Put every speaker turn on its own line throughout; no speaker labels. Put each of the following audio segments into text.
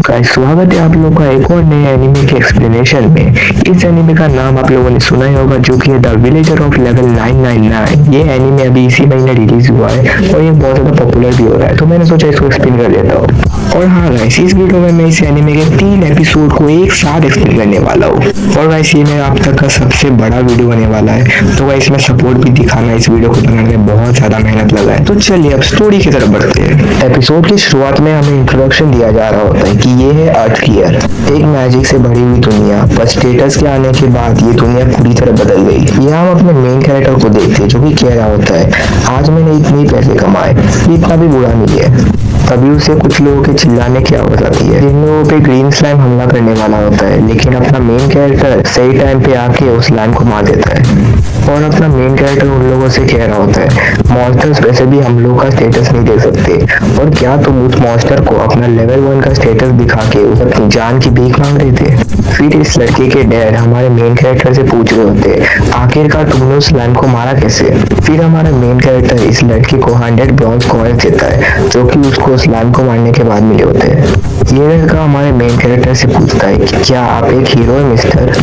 Guys, स्वागत है आप लोगों का एक और नए एनिमे के एक्सप्लेनेशन में। इस एनिमे का नाम आप लोगों ने सुना ही होगा, जो कि है द विलेजर ऑफ लेवल 999। ये एनिमे अभी इसी महीने रिलीज हुआ है और ये बहुत ज्यादा पॉपुलर भी हो रहा है, तो मैंने सोचा इसको एक्सप्लेन कर देता हूँ। और हाँ गाइस, इस वीडियो में मैं इस एनिमे के 3 एपिसोड को एक साथ एक्सप्लेन करने वाला हूँ। और गाइस, ये मेरा अब तक का सबसे बड़ा वीडियो होने वाला है, तो गाइस मैं सपोर्ट भी दिखाना इस वीडियो को बनाने में बहुत ज्यादा मेहनत लगा है। तो चलिए अब स्टोरी की तरफ बढ़ते हैं। एपिसोड की शुरुआत में हमें इंट्रोडक्शन दिया जा रहा होता है कि ये है अर्थ गियर, एक मैजिक से भरी हुई दुनिया। पर स्टेटस के आने के बाद ये दुनिया पूरी तरह बदल गई। यहाँ हम अपने मेन कैरेक्टर को देखते हैं, जो कि कह रहा होता है, आज मैंने इतने पैसे कमाए, ये इतना भी बुरा नहीं है। तभी उसे कुछ लोगों के चिल्लाने की आवाज आती है। इन लोगों पे ग्रीन स्लाइम हमला करने वाला होता है, लेकिन अपना मेन कैरेक्टर सही टाइम पे आके उस स्लाइम को मार देता है। और अपना मेन कैरेक्टर उन लोगों से कह रहा होता है, मॉन्स्टर्स वैसे भी हम लोग का स्टेटस नहीं दे सकते, और क्या तुम उस मॉन्स्टर को अपना लेवल 1 का स्टेटस दिखा के उसे अपनी जान की भीख मांग रहे थे। फिर इस लड़के के डैड हमारे मेन कैरेक्टर से पूछ रहे होते, आखिरकार तुमने उस स्लाइम को मारा कैसे। फिर हमारा मेन कैरेक्टर इस लड़के को 100 ब्रॉन्ज कॉइन्स देता है, जो कि उसको स्लाइम को मारने के बाद मिले होते हैं। ये लड़का हमारे मेन कैरेक्टर से पूछता है कि क्या आप एक हीरो है मिस्टर।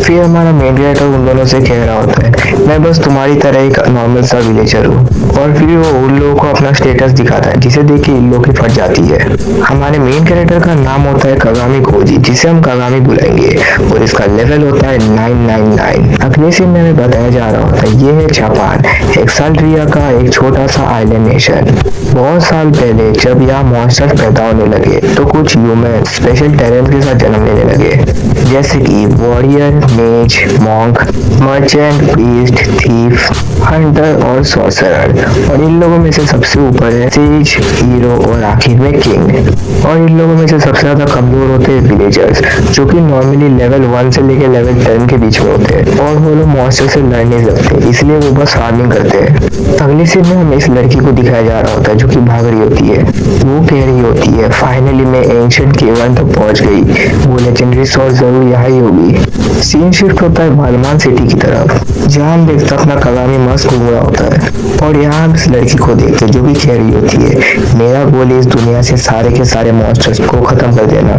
फिर हमारा मेन कैरेक्टर उन दोनों से कह रहा होता है, मैं बस तुम्हारी तरह एक नॉर्मल सा विलेजर हूँ। और फिर वो उन लोगों को अपना स्टेटस दिखाता है, जिसे देख के इन लोगों की फट जाती है। हमारे मेन कैरेक्टर का नाम होता है कागामी कोजी, जिसे हम कागामी बुलाएंगे, और इसका लेवल होता है 999। अगले सीन में हमें बताया जा रहा होता है, ये है जापान, एक्साल्ड्रिया का एक छोटा सा आइलैंड नेशन। बहुत साल पहले जब यहाँ मॉन्स्टर्स पैदा होने लगे, तो कुछ ह्यूमन स्पेशल टैलेंट के साथ जन्म लेने लगे, जैसे कि वॉरियर, मेज, monk, merchant, priest, thief, Hunter और सॉर्सरर। और इन लोगों में से सबसे ऊपर है सेज, हीरो और आखिर में किंग। और इन लोगों में से सबसे ज्यादा कमजोर होते हैं विलेजर्स, जो कि नॉर्मली लेवल 1 से लेकर लेवल 10 के बीच में होते हैं, और वो लोग मॉन्स्टर से लड़ नहीं सकते, इसलिए वो बस फार्मिंग करते हैं। अगली सीन में हमें इस लड़की को दिखाया जा रहा होता है, जो कि भाग रही होती है। वो कह रही होती है, फाइनली मैं एंशिएंट केवन तक पहुंच गई, वो लेजेंडरी सॉर्ड जरूर यहाँ ही होगी। सीन शिफ्ट होता है बालमान सिटी की तरफ, जहाँ हम देखते अपना कागामी मस्त घूम रहा होता है। और यहाँ हम इस लड़की को देखते, जो भी कह रही होती है, मेरा गोल है इस दुनिया से सारे के सारे मॉन्स्टर्स को खत्म कर देना।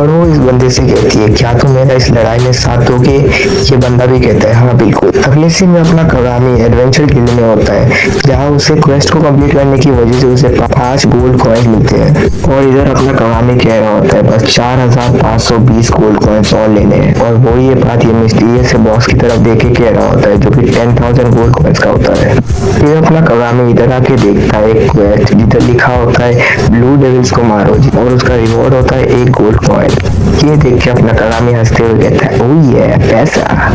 और वो इस बंदे से कहती है, क्या तुम मेरा इस लड़ाई में साथ दोगे। ये बंदा भी कहता है, हाँ बिल्कुल। अगले सीन में अपना कागामी एडवेंचर गिल्ड में होता है, जहाँ उसे क्वेस्ट को कंप्लीट करने की वजह से उसे 5 गोल्ड कॉइन्स मिलते हैं। और इधर अपना कागामी कह रहा होता है, बस 4520 गोल्ड कॉइन्स और लेने हैं। और वो ये बात ये मिस्टीरियस से बॉस की तरफ देख के कह रहा होता है, जो कि 10,000 गोल्ड कॉइन्स का होता है। फिर अपना कागामी इधर आके देखता है एक क्वेस्ट, जिधर लिखा होता है ब्लू डेविल्स को मारो, और उसका रिवॉर्ड होता है 1 गोल्ड कॉइन। ये देख के अपना कागामी हंसते हुए कहता है, ओह ये पैसा।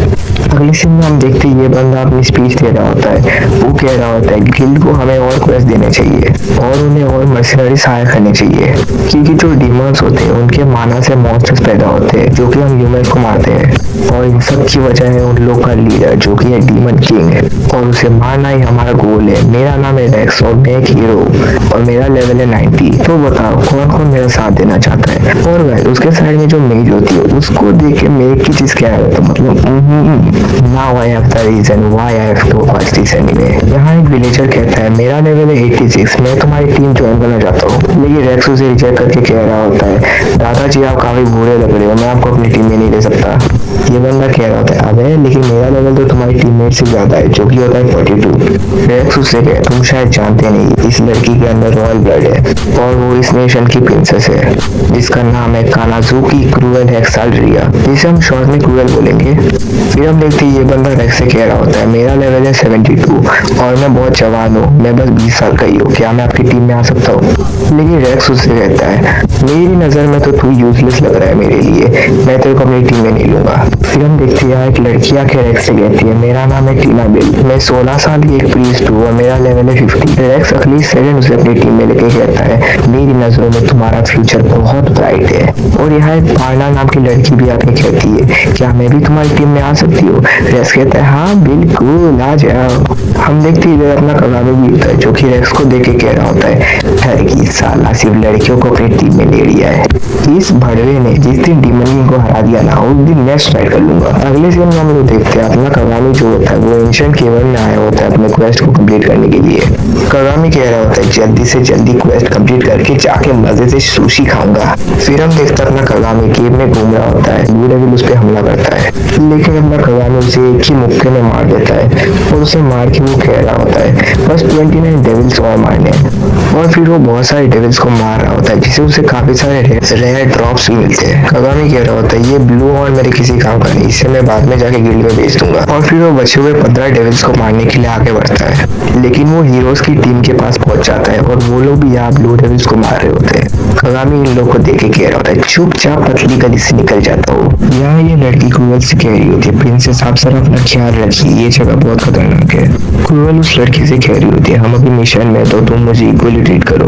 अगले सीन में हम देखते हैं ये बंदा अपनी स्पीच दे रहा होता है। वो कह रहा होता है, गिल्ड को हमें और क्वेस्ट देने चाहिए, और उन्हें और मर्सिनरीज हायर करने चाहिए, क्योंकि जो डीमंस होते हैं उनके माना से मॉन्स्टर्स पैदा होते हैं, जो कि हम ह्यूमंस को मारते हैं। और इन सब की वजह है उन लोग का लीडर, जो कि है डीमन किंग, और उसे मारना ही हमारा गोल है। मेरा नाम है रेक्स और मैं एक हीरो, और मेरा लेवल है 90। तो बताओ कौन कौन मेरा साथ देना चाहता है। और भाई उसके साइड में जो मेज होती है, उसको देख के मेज की चीज क्या है, तो मतलब now I have the reason why I have to watch this anime. यहाँ एक विलेजर कहता है, मेरा लेवल है 86, मैं तुम्हारी टीम ज्वाइन करना चाहता हूँ। लेकिन रेक्स उसे रिजेक्ट करके कह रहा होता है, दादाजी आप काफी बुरे लग रहे हो, मैं आपको अपनी टीम में नहीं ले सकता। ये बंदा कह रहा होता है, अबे लेकिन मेरा लेवल तो तुम्हारी टीममेट से ज्यादा है, जो कि होता है 42। रेक्स उससे कहे, तुम शायद जानते नहीं, इस लड़की के अंदर रॉयल ब्लड है, और वो इस नेशन की प्रिंसेस है, जिसका नाम है कानाजुकी क्रूएल एक्साल्ड्रिया, जिसे हम शॉर्ट में क्रूएल बोलेंगे। फिर हम देखते ये बंदा रेक्स से कह रहा होता है, मेरा लेवल है 72, और मैं बहुत जवान हूँ, मैं बस 20 साल का ही हूँ, क्या मैं आपकी टीम में आ सकता हूँ। लेकिन रेक्स उससे कहता है, मेरी नजर में तो तू यूजलेस लग रहा है मेरे लिए, मैं तेरे को अपनी टीम में नहीं लूंगा। फिर हम देखते हैं एक लड़की आके रेक्स से कहती है, मेरा नाम है टीना बिल, मैं 16 साल की एक प्रीस्ट हूँ, और मेरा लेवल है 50। रेक्स अगली सेकंड उसे अपनी टीम में लेके कहता है, मेरी नजरों में तुम्हारा फ्यूचर बहुत ब्राइट है। और यहाँ एक पारना नाम की लड़की भी आके कहती है, क्या मैं भी तुम्हारी टीम में आ सकती हूँ। रेक्स कहता है हाँ बिल्कुल आ जाओ। हम देखते इधर अपना कगामी भी होता है जो कि रेक्स को देख के कह रहा होता है कि साला सिर्फ लड़कियों को अपनी टीम में ले लिया है। इस भड़वे ने जिस दिन डीमन किंग को हरा दिया ना उस दिन मैं स्ट्राइक कर लूंगा। अगले सीन में हम लोग देखते हैं अपना कगामी जो होता है वो एंशिएंट केवन में आया होता है अपने क्वेस्ट को कंप्लीट करने के लिए। कगामी कह रहा होता है जल्दी से जल्दी क्वेस्ट कंप्लीट करके जाके मजे से सुशी खाऊंगा। फिर हम देखते हैं अपना कगामी केव में घूम रहा होता है, ब्लू डेविल उस पर हमला करता है लेकिन अपना कगामी उसे एक ही मुक्के में मार देता है और उसे मार के वो कह रहा होता है बस 29 डेविल्स और मारने। और फिर वो बहुत सारे डेविल्स को मार रहा होता है जिसे उसे काफी सारे रेयर ड्रॉप्स मिलते हैं। कगामी कह रहा होता है ये ब्लू और मेरे किसी काम का नहीं, इसे मैं बाद में जाके गिल्ड में बेच दूंगा। और फिर वो बचे हुए 15 डेविल्स को मारने के लिए आगे बढ़ता है लेकिन वो हीरोज की टीम के पास पहुंच जाता है और वो लोग भी यहाँ ब्लू डेविल्स को मार रहे होते हैं। कगामी इन लोग को देख के कह रहा होता है चुपचाप पतली गली से निकल जाता हूँ। यहाँ ये लड़की क्रूअल से कह रही होती है प्रिंसेस आप सर अपना ख्याल रखिए, ये जगह बहुत खतरनाक है। क्रूअल उस लड़की से कह रही होती है हम अभी मिशन में तो तुम मुझे इक्वली ट्रीट करो।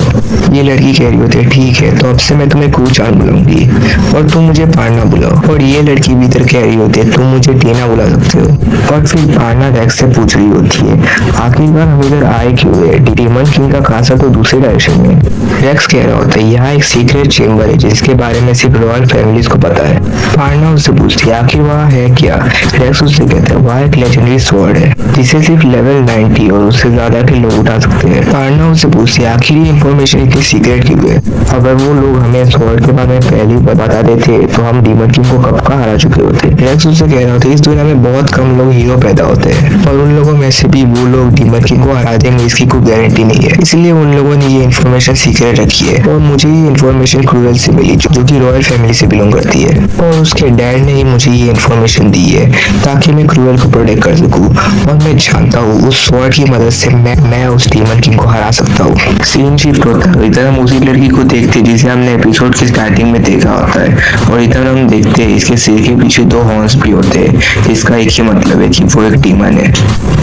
ये लड़की कह रही होती है ठीक है तो अब से मैं तुम्हें कूचान बुलाऊंगी और तुम मुझे पारना बुलाओ। और ये लड़की भी इधर कह रही होती है तुम मुझे टीना बुला सकते हो। और फिर पारना रेक्स से पूछ रही होती है आखिरकार हम इधर आए क्यों है, डीमन किंग का कासा तो दूसरे डायरेक्शन में। रेक्स कह रहा होता है यहाँ एक सीक्रेट चेम्बर है जिसके बारे में सिर्फ रॉयल फैमिलीज को पता है। पारना उससे पूछती है आखिर वहाँ है क्या। रेक्स उससे कहता है वहाँ एक लेजेंडरी स्वॉर्ड है जिसे सिर्फ लेवल 90 और उससे ज्यादा के लोग उठा सकते हैं। पारना उससे पूछती है आखिर ये इंफॉर्मेशन इतनी सीक्रेट क्यों है, अगर वो लोग हमें स्वॉर्ड के बारे में पहले ही बता देते तो हम डीमन किंग को कब का हरा चुके होते। रेक्स उससे कह रहा होता है इस दुनिया में बहुत कम लोग हीरो पैदा होते हैं और उन लोगों में से भी वो लोग डीमन किंग को हरा देंगे इसकी कोई गारंटी नहीं है, इसलिए उन लोगों ने ये इन्फॉर्मेशन सीक्रेट रखी है। और मुझे ये इन्फॉर्मेशन क्रूअल से मिली जो कि रॉयल फैमिली से बिलोंग करती है और उसके डैड ने ही मुझे ये इन्फॉर्मेशन दी है ताकि मैं क्रूअल को प्रोटेक्ट कर सकूं और मैं जानता हूँ उस स्वॉर्ड की मदद से मैं उस डीमन किंग को हरा सकता हूँ। सीन शिफ्ट होता है, इधर हम उसी लड़की को देखते जिसे हमने एपिसोड की स्टार्टिंग में देखा होता है और इधर हम देखते हैं इसके सिर के पीछे 2 हॉर्न्स भी होते हैं, इसका एक ही मतलब है कि वो एक डीमन है।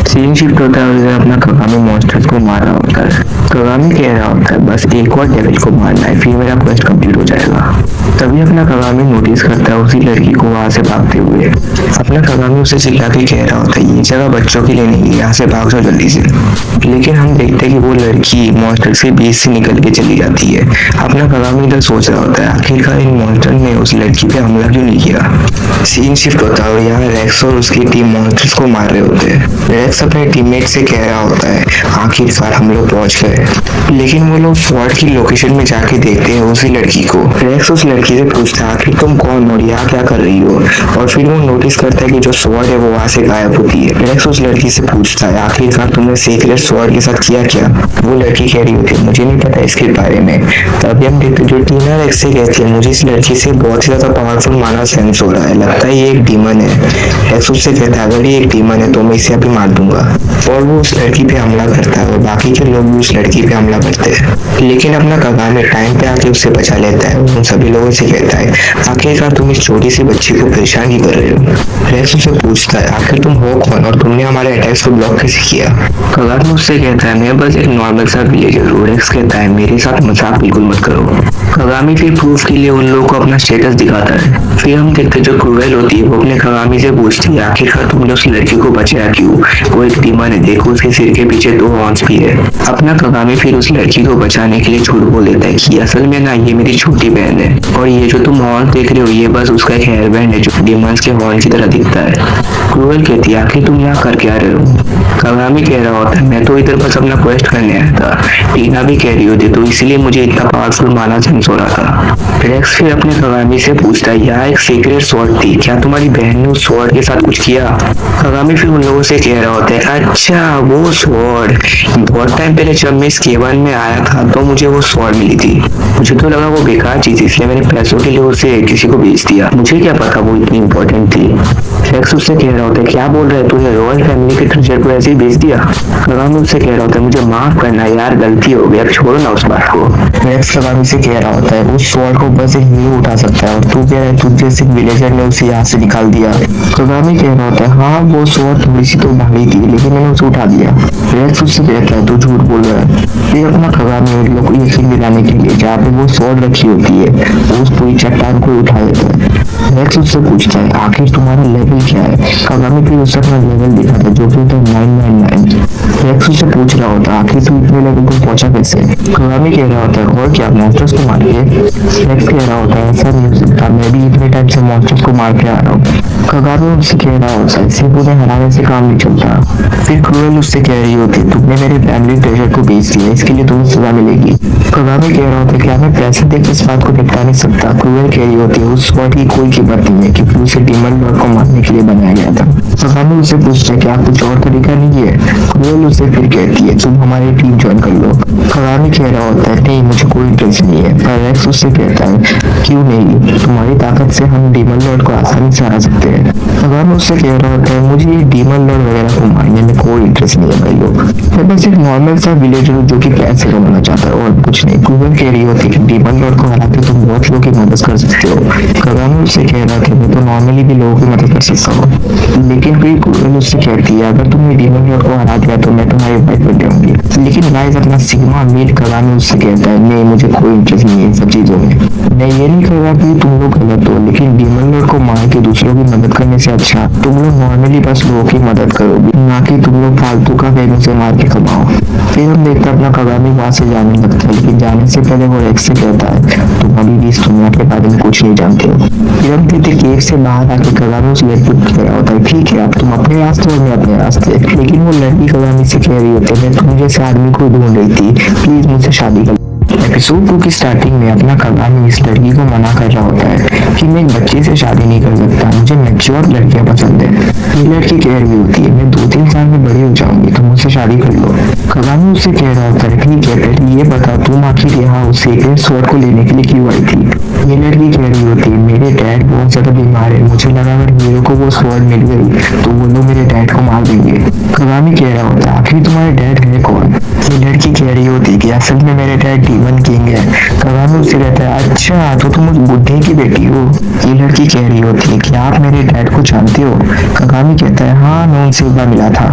सीन शिफ्ट होता है और इधर अपना कगामी मॉन्स्टर्स को मार रहा होता है। कगामी कह रहा होता है बस एक और डेविल को मारना है फिर मेरा क्वेस्ट कंप्लीट हो जाएगा। तभी अपना कगामी नोटिस करता है उसी लड़की को वहां से भागते हुए। अपना कगामी उसे चिल्ला के कह रहा होता है ये जगह बच्चों के लिए नहीं है, यहाँ से भाग जाओ जल्दी से। लेकिन हम देखते हैं कि वो लड़की मॉन्स्टर के बीच से निकल के चली जाती है। अपना कगामी इधर सोच रहा होता है आखिरकार इन मॉन्स्टर ने उस लड़की पे हमला क्यों नहीं किया। सीन शिफ्ट होता है और यहाँ रेक्स और उसकी टीम मॉन्स्टर्स को मार रहे होते हैं। रेक्स अपने टीममेट से कह रहा होता है आखिरकार हम लोग पहुंच गए। लेकिन वो लोग स्वॉर्ड की लोकेशन में जाके देखते हैं उसी लड़की को। रेक्स उस लड़की से पूछता है आखिर तुम कौन हो, यहाँ क्या कर रही हो। और फिर वो नोटिस करता है कि जो स्वॉर्ड है वो वहां से गायब होती है। रेक्स उस लड़की से पूछता है आखिरकार तुमने सीक्रेट स्वॉर्ड के साथ किया क्या। वो लड़की कह रही होती है मुझे नहीं पता इसके बारे में। तभी हम देखते जो टीना रेक्स से कहती है मुझे इस लड़की से बहुत ही ज्यादा पावरफुल माना सेंस हो रहा है, लगता है ये एक डीमन है। रेक्स उससे कहता है अगर ये एक डीमन है तो मैं इसे अभी मार दूंगा। और वो उस लड़की पे हमला करता है और बाकी के लोग भी उस लड़की पे हमला करते हैं। लेकिन अपना कगामी टाइम पे आके उसे बचा लेता है। उन सभी लोगों से कहता है आखिरकार तुम इस छोटी सी बच्ची को परेशान ही कर रहे हो। रेक्स उससे पूछता है आखिर तुम हो कौन और तुमने हमारे अटैक्स को ब्लॉक कैसे किया। कगामी उससे कहता है मैं बस एक नॉर्मल सा विलेजर हूँ। रेक्स कहता है मेरे साथ मजाक बिल्कुल मत करो। कगामी फिर प्रूफ के लिए उन लोगों को अपना स्टेटस दिखाता है। फिर हम देखते जो क्रूएल होती है वो अपने कगामी से पूछती है आखिरकार तुमने उस लड़की को बचाया क्यों, वो एक डीमन है, देखो उसके सिर के पीछे 2 हॉर्न्स भी है। अपना कगामी फिर उस लड़की को बचाने के लिए झूठ बोल देता है कि असल में ना ये मेरी छोटी बहन है और ये जो तुम हॉर्न देख रहे हो ये बस उसका एक हेयर बैंड है जो डीमंस के हॉर्न की तरह दिखता है। क्रूएल कहती है आखिर तुम यहाँ कर क्या रहे हो। कगामी कह रहा होता है मैं तो इधर बस अपना क्वेस्ट करने आया था। टीना भी कह रही होती तो इसलिए मुझे इतना पावरफुल माना सेंस हो रहा था। रेक्स फिर अपने कगामी से पूछता है यहाँ एक सीक्रेट स्वॉर्ड थी, क्या तुम्हारी बहन ने उस स्वॉर्ड के साथ कुछ किया। कगामी फिर उन लोगों से कह रहा होता है अच्छा वो स्वॉर्ड, बहुत टाइम पहले जब मैं इस केवन में आया था तो मुझे वो स्वॉर्ड मिली थी। मुझे तो लगा वो बेकार चीज इसलिए मैंने पैसों के लिए उसे किसी को बेच दिया, मुझे क्या पता वो इतनी इंपॉर्टेंट थी। रेक्स उससे कह रहा होता है क्या बोल रहे तूने रॉयल फैमिली के ट्रेजर को ऐसे ही बेच दिया। कगामी उससे कह रहा होता है मुझे माफ करना यार, गलती हो गई, अब छोड़ो ना उस बात को। रेक्स कगामी से कह रहा होता है उस स्वॉर्ड को बस एक हीरो उठा सकता है और तू कह रहा है तुझे सिर्फ विलेजर ने उसे यहाँ से निकाल दिया। कगामी कह रहा होता है हाँ वो स्वॉर्ड थोड़ी सी तो भारी थी लेकिन मैंने उसे उठा दिया। रेक्स उससे कहता है तू झूठ बोल रहा है। फिर अपना कगामी उन लोगों को यकीन दिलाने के लिए जहाँ पे वो स्वॉर्ड रखी होती है उस पूरी चट्टान को उठा देता है। नेक्स्ट उससे पूछता है आखिर तुम्हारा लेवल क्या है। कगामी फिर उससे अपना लेवल दिखाता है जो कि होता है 999। नेक्स्ट उससे पूछ रहा होता है आखिर तुम इतने लेवल को पहुंचा कैसे। कगामी कह रहा होता है और क्या मॉन्स्टर्स को मार के। नेक्स्ट कह रहा होता है ऐसा नहीं हो सकता, मैं भी इतने टाइम से मॉन्स्टर्स को मार के आ रहा हूँ। कगामी उससे कह रहा होता है सिर्फ उन्हें हराने से काम नहीं चलता। फिर क्रूएल उससे कह रही होती है तुमने मेरे फैमिली ट्रेजर को बेच दिया, इसके लिए तुम्हें सजा मिलेगी। कगामी कह रहा होता है क्या मैं पैसे देकर इस बात को निपटा नहीं सकता। क्रूएल कह रही होती है उस स्वॉर्ड की कोई कीमत नहीं है क्योंकि उसे डीमन लॉर्ड को मारने के लिए बनाया गया था। कगामी उससे पूछता है क्या कुछ और तरीका नहीं है। क्रूएल उससे फिर कहती है तुम हमारी टीम ज्वाइन कर लो। कगामी कह रहा होता है नहीं मुझे कोई इंटरेस्ट नहीं है। पर रेक्स उससे कहता है क्यों नहीं, तुम्हारी ताकत से हम डीमन लॉर्ड को आसानी से हरा सकते हैं। कगामी उससे कह रहा होता है मुझे ये डीमन लॉर्ड वगैरह को मारने में कोई इंटरेस्ट नहीं है भाई लोग, मैं बस एक नॉर्मल सा विलेजर हूँ जो कि पैसे कमाना चाहता है और कुछ नहीं। क्रूएल कह रही होती है कि डीमन लॉर्ड को हरा के तुम बहुत लोगों की मदद कर सकते हो। कगामी उससे कह रहा था मैं तो नॉर्मली भी लोगों की मदद कर सकता हूँ। लेकिन फिर क्रूएल उससे कहती है अगर तुमने डीमन लॉर्ड को हरा दिया तो मैं तुम्हारी वाइफ बन जाऊंगी। लेकिन गाइस अपना सिग्मा मील कगामी उससे कहता है नहीं मुझे कोई इंटरेस्ट नहीं है इन सब चीजों में। मैं ये नहीं कह रहा कि तुम लोग गलत हो, लेकिन डीमन लॉर्ड को मार के दूसरों की मदद करने से अच्छा तुम लोग नॉर्मली बस लोगों की मदद करोगे, ना कि तुम लोग फालतू का वेगों से मार के कमाओ। फिर हम देखते अपना कगामी वहां से जाने लगता है, लेकिन जाने से पहले वो रेक्स से कहता है तुम अभी भी इस दुनिया के बारे में कुछ नहीं जानते हो। फिर हम देखते केव से बाहर आके कगामी उस लड़की को कह रहा होता है ठीक है अब तुम अपने रास्ते और मैं अपने रास्ते। लेकिन वो लड़की कगामी से कह रही होती है मैं तुम जैसे आदमी को ढूंढ रही थी, प्लीज मुझसे शादी कर। एपिसोड 2 की स्टार्टिंग में अपना कगामी इस लड़की को मना कर रहा होता है कि मैं एक बच्चे से शादी नहीं कर सकता, मुझे मैच्योर लड़कियां पसंद है। ये लड़की कह रही होती है मैं 2-3 साल में बड़ी हो जाऊंगी तो मुझसे शादी कर लो। कगामी उससे कह रहा होता है ठीक है पहले ये बता तुम आखिर यहाँ उस सीक्रेट स्वॉर्ड को लेने के लिए क्यों आई थी। ये लड़की कह रही होती है मेरे डैड बहुत ज्यादा बीमार है, मुझे लगा अगर हीरो को वो स्वॉर्ड मिल गई तो वो लोग मेरे डैड को मार देंगे। कगामी कह रहा होता है आखिर तुम्हारे डैड है कौन। ये लड़की कह रही होती है कि असल में मेरे डैड डीमन किंग है। कगामी उससे कहता है अच्छा तो तुम उस बुढ़े की बेटी हो। ये लड़की कह रही होती है कि आप मेरे डैड को जानते हो। कगामी कहता है हाँ मैं उनसे एक बार मिला था।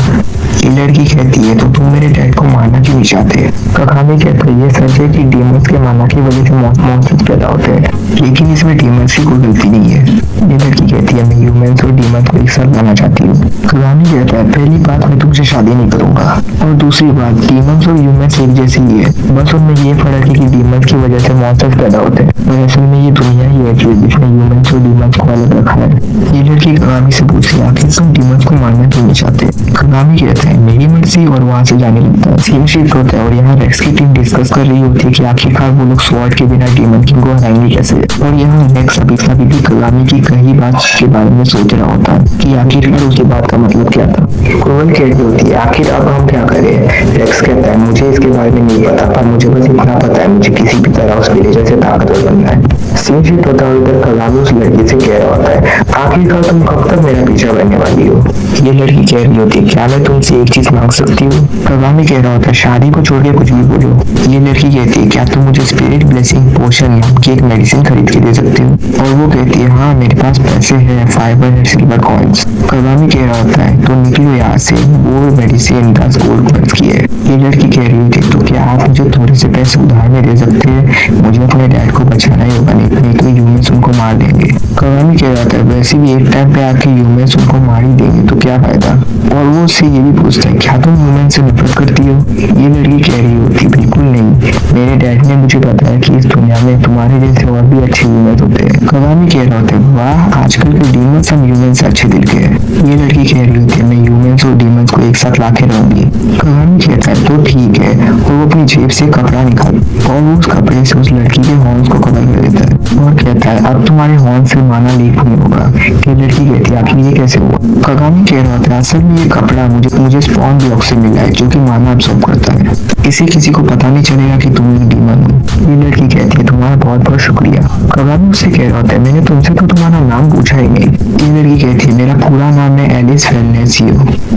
ये लड़की कहती है तो तुम मेरे डैड को मारना क्यों नहीं चाहते। कगामी कहता है ये सच है कि डीमंस के मारना की वजह से मॉन्स्टर्स पैदा होते हैं, लेकिन इसमें डीमंस की कोई गलती नहीं है। ये लड़की कहती है मैं ह्यूमंस और डीमंस को एक साथ लाना चाहती हूँ। कगामी कहता है पहली बात मैं तुमसे शादी नहीं करूंगा और दूसरी बात डीमंस और ह्यूमंस एक जैसी ही है, बस उनमें ये फर्क है कि डीमंस की वजह से मॉन्स्टर्स पैदा होते हैं और असल में ये दुनिया ही है जिसने ह्यूमंस और डीमंस को अलग रखा है। ये लड़की कगामी से पूछती है आखिर तुम डीमंस को मारना क्यों नहीं चाहते। कगामी कहता है मेरी मर्जी और वहां से जाने लगता है। सीन शिफ्ट होता है और यहाँ रेक्स की टीम डिस्कस कर रही होती है कि आखिरकार वो लोग स्वॉर्ड के बिना डीमन किंग को हराएंगे कैसे। और यहाँ रेक्स अभी भी कगामी की कही बात के बारे में सोच रहा होता है कि आखिरकार उसकी बात का मतलब क्या था। क्रूएल कह रही होती है आखिर अब हम क्या करें। रेक्स कहता है मुझे इसके बारे में नहीं पता, पर मुझे बस इतना पता है मुझे किसी भी तरह उस विलेजर से ताकतवर बनना है। सीन शिफ्ट होता है इधर कगामी उस लड़की से कह रहा होता है आखिरकार तुम कब तक मेरा पीछा करने वाली हो। ये लड़की कह रही होती है क्या मैं तुमसे एक चीज मांग सकती हूँ। कगामी कह रहा होता है शादी को छोड़ के कुछ भी बोलो। ये लड़की कहती है क्या तुम मुझे स्पिरिट ब्लेसिंग पोशन नाम की एक मेडिसिन खरीद के दे सकती हो। और वो कहती है हाँ मेरे पास पैसे है 500 सिल्वर कॉइन्स। कगामी कह रहा होता है तो निकलो यहाँ से, वो मेडिसिन 10 गोल्ड कॉइन्स की है। ये लड़की कह रही होती है तो क्या आप मुझे थोड़े से पैसे उधार में दे सकते हैं, मुझे अपने डैड को बचाना ही होगा नहीं तो ह्यूमंस उनको मार देंगे। कगामी कह रहा था वैसे भी एक टाइम पे आके ह्यूमंस उनको मार ही देंगे तो क्या फायदा। और वो उससे ये भी पूछता है क्या तुम ह्यूमन से नफरत करती हो। ये लड़की कह रही होती बिल्कुल नहीं, मेरे डैड ने मुझे बताया कि इस दुनिया में तुम्हारे जैसे और भी अच्छे ह्यूमंस होते हैं। कगामी कह रहा होता है वाह आजकल के डीमंस हम ह्यूमंस से अच्छे दिल के हैं। ये लड़की कह रही होती है मैं ह्यूमंस और डीमंस को एक साथ लाके रहूंगी। कगामी कहता है तो ठीक है और वो अपनी जेब से कपड़ा निकाल और वो उस कपड़े से उस लड़की के हॉर्न्स को कवर कर देता है और कहता है अब तुम्हारे हॉर्न से माना लीक नहीं होगा। ये लड़की कहती है आखिर ये कैसे हुआ। कगामी कह रहा होता है असल में ये कपड़ा मुझे स्पॉन ब्लॉक से मिला है जो कि माना अब्सॉर्ब करता है, इसे किसी को पता नहीं चलेगा कि तुम एक डीमन हो। ये लड़की कहती है तुम्हारा बहुत बहुत शुक्रिया। कगामी उससे कह रहा होता है मैंने तुमसे तो तुम्हारा नाम पूछा ही नहीं। ये लड़की कहती है मेरा पूरा नाम है एलिस फेलनेसियो।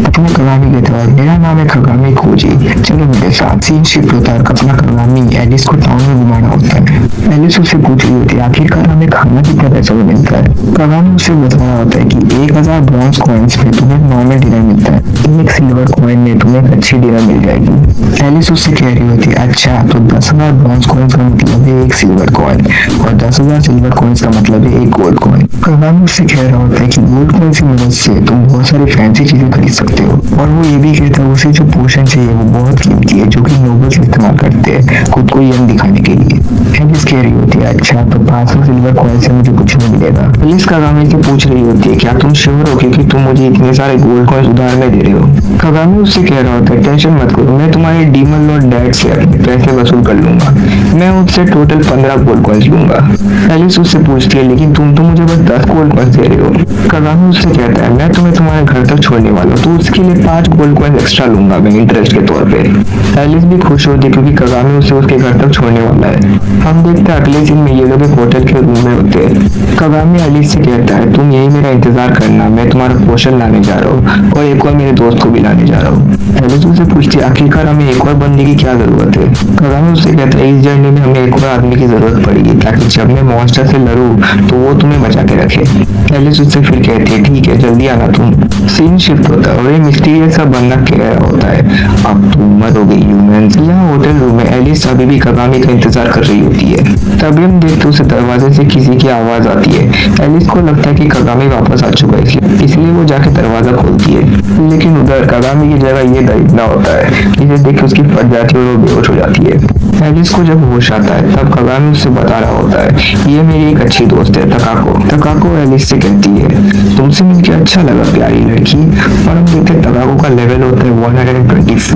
अपने कगामी कहता है मेरा नाम है कगामी खोजी, चलो मेरे साथ। सीन शिफ्ट होता है अपना कगामी एलिस को टाउन में घुमाना होता है। एलिस उससे पूछ रही होती है आखिरकार हमें खाना कितना पैसा में मिलता है। कगामी उससे बता रहा होता है कि 1000 ब्रॉन्ज कॉइन्स में तुम्हें नॉर्मल डिनर मिलता है, एक सिल्वर कॉइन में तुम्हें एक अच्छी डिनर मिल जाएगी। एलिस उससे कह रही होती है अच्छा तो 10,000 ब्रॉन्ज कॉइन्स का मतलब है एक सिल्वर कॉइन और 10,000 सिल्वर कॉइन्स का मतलब है एक गोल्ड कॉइन। कगामी उससे कह रहा होता है कि गोल्ड कॉइन की मदद से तुम बहुत सारी फैंसी चीजें खरीद सकते हो और वो ये भी कहता है उसे जो पोशन चाहिए वो बहुत कीमती है जो कि नोबल्स इस्तेमाल करते हैं खुद को यंग दिखाने के लिए। एलिस कह रही होती है अच्छा तो 500 सिल्वर कॉइन से मुझे कुछ नहीं मिलेगा। एलिस कगामी से पूछ रही होती है क्या तुम श्योर हो कि तुम मुझे इतने सारे गोल्ड कॉइन्स उधार में दे रहे हो। कगामी उससे कह रहा होता है टेंशन मत करो मैं तुम्हारे डीमन लॉर्ड डैड से अपने पैसे वसूल कर लूंगा, मैं उससे टोटल 15 गोल्ड कॉइन्स लूंगा। एलिस उससे पूछती है लेकिन तुम तो मुझे बस 10 गोल्ड कॉइन्स दे रहे हो। कगामी उससे कहता है मैं तुम्हें तुम्हारे घर तक छोड़ने वाला हूँ तो उसके लिए 5 गोल्ड कॉइन्स एक्स्ट्रा लूंगा मैं इंटरेस्ट के तौर पे। एलिस भी खुश होती है क्योंकि कगामी उसे उसके घर तक छोड़ने वाला है। हम देखते हैं अगले दिन में ये लोग एक होटल के रूम में होते हैं। कगामी एलिस से कहता है तुम यही मेरा इंतजार करना, मैं तुम्हारा पोशन लाने जा रहा हूँ और एक और मेरे दोस्त को भी लाने जा रहा हूँ। एलिस उससे पूछती है आखिरकार हमें एक और बंदे की क्या जरूरत है। कगामी उससे कहता है इस जर्नी में हमें एक और आदमी की जरूरत पड़ेगी ताकि जब मैं मॉन्स्टर से लड़ूं तो वो तुम्हें बचा के रखे। एलिस उससे फिर कहती है ठीक है जल्दी आना तुम। सीन शिफ्ट होता है और ये मिस्टीरियस सा बंदा कह रहा होता है अब तुम मरोगे ह्यूमंस। यहाँ होटल रूम में एलिस अभी भी कगामी का इंतजार कर रही होती है। तभी हम देखते उसे दरवाजे से किसी की आवाज आती है। एलिस को लगता है कि कगामी वापस आ चुका है इसलिए वो जाके दरवाजा खोलती है लेकिन उधर कगामी की जगह ये दरिद्रा होता है जिसे देख के उसकी फट जाती है और वो बेहोश हो जाती है। एलिस को जब होश आता है तब कगामी उससे बता रहा होता है ये मेरी एक अच्छी दोस्त है तकाको। तकाको एलिस से कहती है तुमसे मिलकर अच्छा लगा प्यारी लड़की और हम देखते हैं तकाको का लेवल होता है 124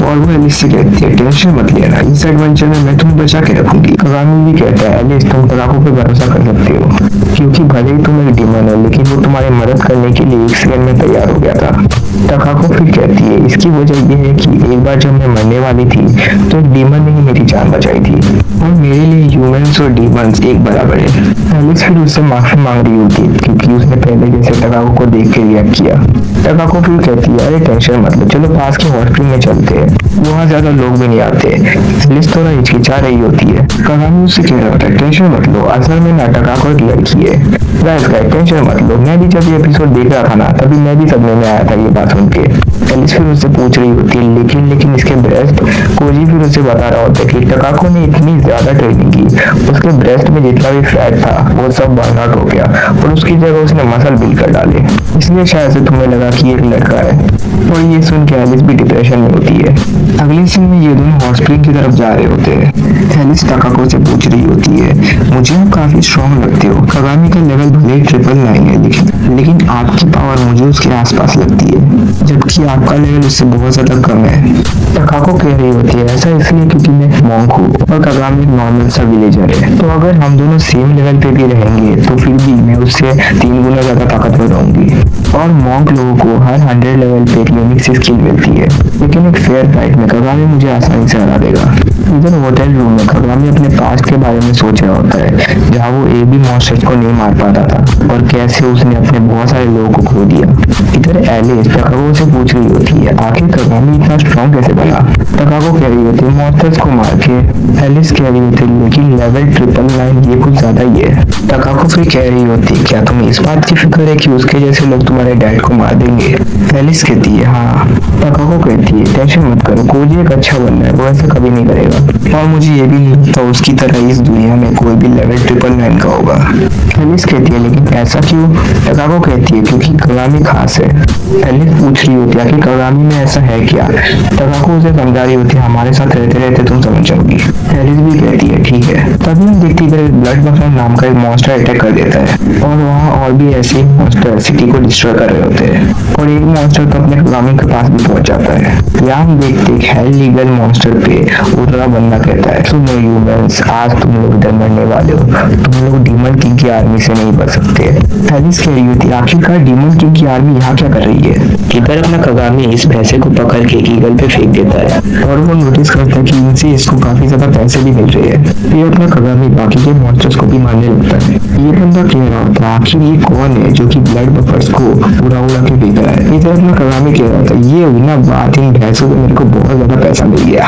और वो एलिस से कहती है टेंशन मत लेना इस एडवेंचर में मैं तुम्हें बचा के रखूंगी। कगामी भी कहता है एलिस तुम तकाको पे भरोसा कर सकते हो क्योंकि भले ही तुम एक डीमन हो लेकिन वो तुम्हारी मदद करने के लिए एक सेकंड में तैयार हो गया था। तकाको फिर कहती है इसकी वजह यह है कि एक बार जब मैं मरने वाली थी तो एक डीमन ने ही मेरी जान बचाई थी और मेरे लिए ह्यूमंस और डीमंस एक बराबर है। एलिस फिर उससे माफी मांग रही होती है क्योंकि उसने पहले जैसे तकाको को देख के रिएक्ट किया। तकाको फिर कहती है अरे टेंशन मत लो चलो पास के हॉस्पिटल में चलते हैं, वहाँ ज्यादा लोग भी नहीं आते। एलिस थोड़ा हिचकिचा रही होती है। कगामी उससे कह रहा होता है टेंशन मत लो असल में ना तकाको एक लड़की है। गाइस टेंशन मत लो मैं भी जब ये एपिसोड देख रहा था ना तभी मैं भी सदमे में आया था ये बात सुन के। एलिस फिर उससे पूछ रही होती है लेकिन इसके ब्रेस्ट। कोजी फिर उससे बता रहा होता है कि तकाको ने इतनी ज्यादा ट्रेनिंग की उसके ब्रेस्ट में जितना भी फैट था वो सब बर्न आउट हो गया और उसकी जगह उसने मसल बिल्ड कर डाले इसलिए शायद से तुम्हें लगा कि एक लड़का है। और ये सुन के एलिस भी डिप्रेशन में होती है। अगले सीन में ये दोनों हॉट स्प्रिंग की तरफ जा रहे होते हैं। एलिस तकाको से पूछ रही होती है मुझे आप काफी स्ट्रॉन्ग लगते हो, कगामी का लेवल भले 999 है लेकिन आपकी पावर मुझे उसके आसपास लगती है जबकि आपका लेवल उससे बहुत ज्यादा कम है। तकाको कह रही होती है ऐसा इसलिए क्योंकि मैं एक मॉन्क हूँ और कगामी नॉर्मल सा विलेजर है तो अगर हम दोनों सेम लेवल पे भी रहेंगे तो फिर भी मैं उससे 3 गुना ज्यादा ताकतवर रहूंगी और मॉन्क लोगों को हर 100 लेवल पे एक यूनिक सी स्किल मिलती है लेकिन एक फेयर फाइट में कगामी मुझे आसानी से हरा देगा। इधर होटल रूम में कगामी अपने पास्ट के बारे में सोच रहा होता है जहाँ वो एक भी मॉन्स्टर को नहीं मार पाता था और कैसे उसने अपने बहुत सारे लोगों को खो दिया। इधर एलिस तकाको से पूछ रही होती है आखिर कगामी इतना स्ट्रॉन्ग कैसे बना। तकाको कह रही होती है मॉन्स्टर्स को मार के। एलिस कह रही होती है लेकिन लेवल 999 ये कुछ ज्यादा ही है। तकाको फिर कह रही होती है क्या तुम्हें इस बात की फिक्र है कि उसके जैसे लोग तुम्हारे डैड को मार देंगे। एलिस कहती है हाँ। तकाको कहती है टेंशन मत करो कोजी एक अच्छा बंदा है वो ऐसा कभी नहीं करेगा और मुझे ये भी नहीं लगता उसकी तरह इस दुनिया में कोई भी लेवल 999 का होगा। एलिस कहती है लेकिन ऐसा क्यों। तकाको कहती है क्योंकि कगामी खास है। एलिस पूछ रही होती है कि कगामी में ऐसा है क्या। तकाको उसे समझा रही होती है हमारे साथ रहते रहते तुम समझ जाओगी। एलिस भी कहती है ठीक है। तभी हम देखते इधर ब्लड बफर नाम का एक मॉन्स्टर अटैक कर देता है और वहाँ और भी ऐसे ही मॉन्स्टर सिटी को डिस्ट्रॉय कर रहे होते हैं और एक मॉन्स्टर तो अपने कगामी के पास भी पहुंच जाता है। यहाँ हम देखते हैं हेल लीगल मॉन्स्टर पे उतरा बंदा कहता है सुनो ह्यूमंस आज तुम लोग इधर मरने वाले हो, तुम लोग डीमन किंग की आर्मी से नहीं बच सकते। एलिस कह रही होती आखिरकार डीमन किंग की आर्मी यहाँ क्या कर रही है। इधर अपना कगामी इस भैंसे को पकड़ के ईगल पे फेंक देता है और वो नोटिस करता है कि इनसे इसको काफी ज्यादा पैसे भी मिल रहे हैं। ये अपना कगामी बाकी के मॉन्स्टर्स को भी मारने लगता है। ये बंदा कह रहा होता है आखिर ये कौन है जो कि ब्लड बफर्स को उड़ा के फेंक रहा है। इधर अपना कगामी कह रहा था ये हुई ना बात इन भैंसों से मेरे को बहुत ज्यादा पैसा मिल गया।